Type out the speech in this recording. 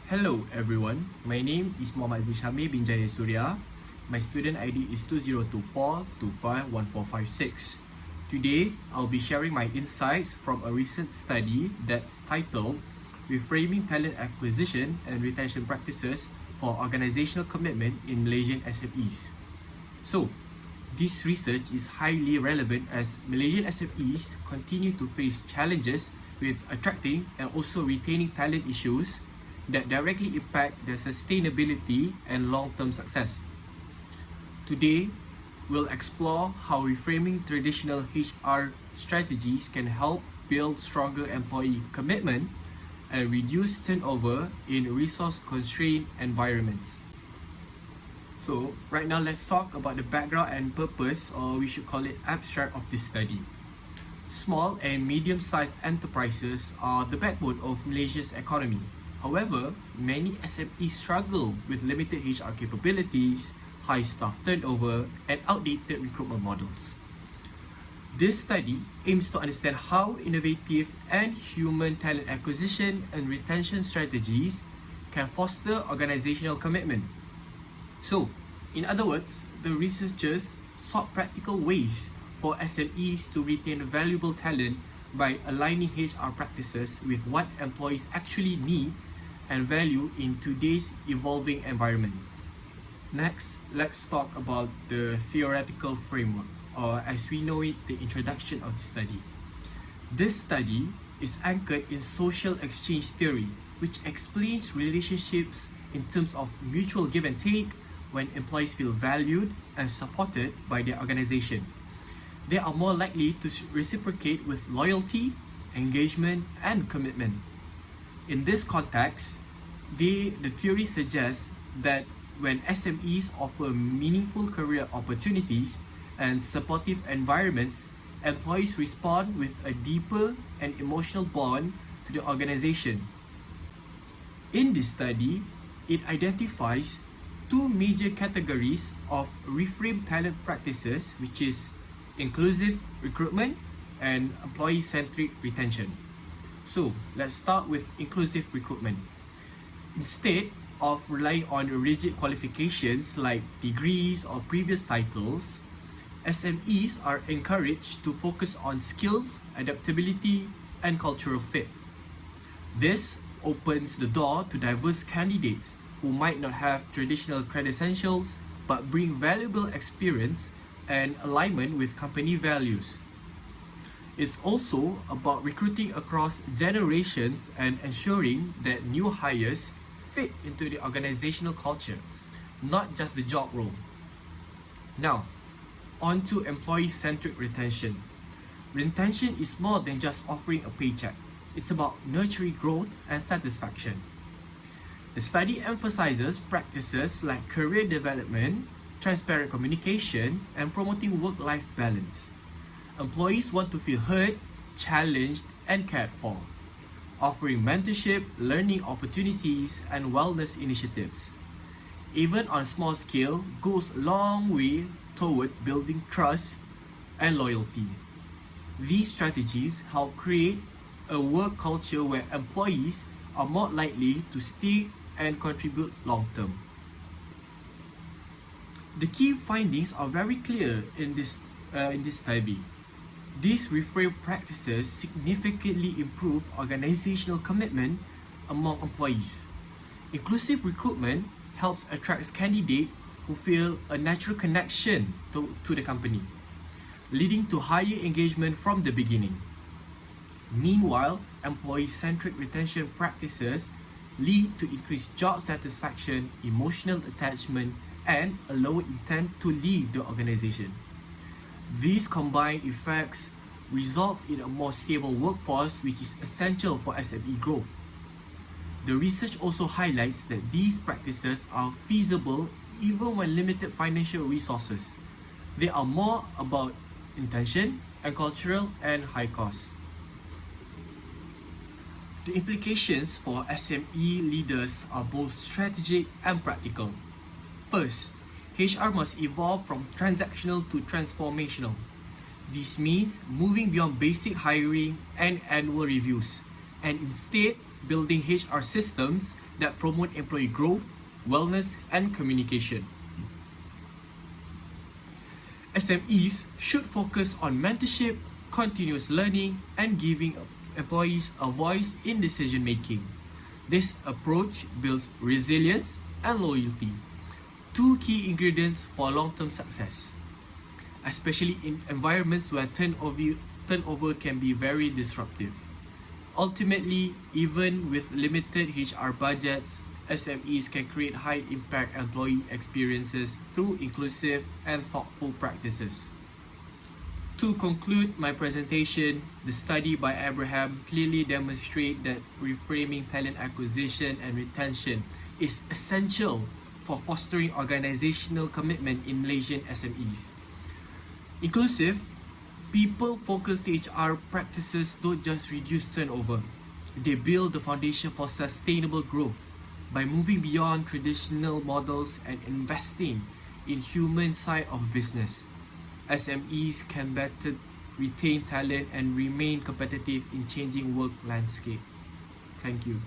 Hello everyone, my name is Muhammad Zishami bin Jaya Surya. My student ID is 2024251456. Today, I'll be sharing my insights from a recent study that's titled Reframing Talent Acquisition and Retention Practices for Organizational Commitment in Malaysian SMEs. So, this research is highly relevant as Malaysian SMEs continue to face challenges with attracting and also retaining talent issues that directly impact their sustainability and long-term success. Today, we'll explore how reframing traditional HR strategies can help build stronger employee commitment and reduce turnover in resource-constrained environments. So, right now let's talk about the background and purpose, or we should call it abstract, of this study. Small and medium-sized enterprises are the backbone of Malaysia's economy. However, many SMEs struggle with limited HR capabilities, high staff turnover, and outdated recruitment models. This study aims to understand how innovative and human talent acquisition and retention strategies can foster organizational commitment. So, in other words, the researchers sought practical ways for SMEs to retain valuable talent by aligning HR practices with what employees actually need and value in today's evolving environment. Next, let's talk about the theoretical framework, or as we know it, the introduction of the study. This study is anchored in social exchange theory, which explains relationships in terms of mutual give and take when employees feel valued and supported by their organization. They are more likely to reciprocate with loyalty, engagement, and commitment. In this context, the theory suggests that when SMEs offer meaningful career opportunities and supportive environments, employees respond with a deeper and emotional bond to the organization. In this study, it identifies two major categories of reframed talent practices, which is inclusive recruitment and employee-centric retention. So, let's start with inclusive recruitment. Instead of relying on rigid qualifications like degrees or previous titles, SMEs are encouraged to focus on skills, adaptability, and cultural fit. This opens the door to diverse candidates who might not have traditional credentials but bring valuable experience and alignment with company values. It's also about recruiting across generations and ensuring that new hires fit into the organizational culture, not just the job role. Now, on to employee-centric retention. Retention is more than just offering a paycheck. It's about nurturing growth and satisfaction. The study emphasizes practices like career development, transparent communication, and promoting work-life balance. Employees want to feel heard, challenged, and cared for, offering mentorship, learning opportunities, and wellness initiatives. Even on a small scale, goes a long way toward building trust and loyalty. These strategies help create a work culture where employees are more likely to stay and contribute long-term. The key findings are very clear in this study. These reframe practices significantly improve organizational commitment among employees. Inclusive recruitment helps attract candidates who feel a natural connection to the company, leading to higher engagement from the beginning. Meanwhile, employee-centric retention practices lead to increased job satisfaction, emotional attachment, and a lower intent to leave the organization. These combined effects results in a more stable workforce, which is essential for SME growth. The research also highlights that these practices are feasible even when limited financial resources. They are more about intention and cultural and high cost. The implications for SME leaders are both strategic and practical. First, HR must evolve from transactional to transformational. This means moving beyond basic hiring and annual reviews, and instead building HR systems that promote employee growth, wellness, and communication. SMEs should focus on mentorship, continuous learning, and giving employees a voice in decision making. This approach builds resilience and loyalty, two key ingredients for long-term success, especially in environments where turnover can be very disruptive. Ultimately, even with limited HR budgets, SMEs can create high-impact employee experiences through inclusive and thoughtful practices. To conclude my presentation, the study by Abraham clearly demonstrates that reframing talent acquisition and retention is essential for fostering organizational commitment in Malaysian SMEs. Inclusive, people-focused HR practices don't just reduce turnover, they build the foundation for sustainable growth. By moving beyond traditional models and investing in human side of business, SMEs can better retain talent and remain competitive in changing work landscape. Thank you.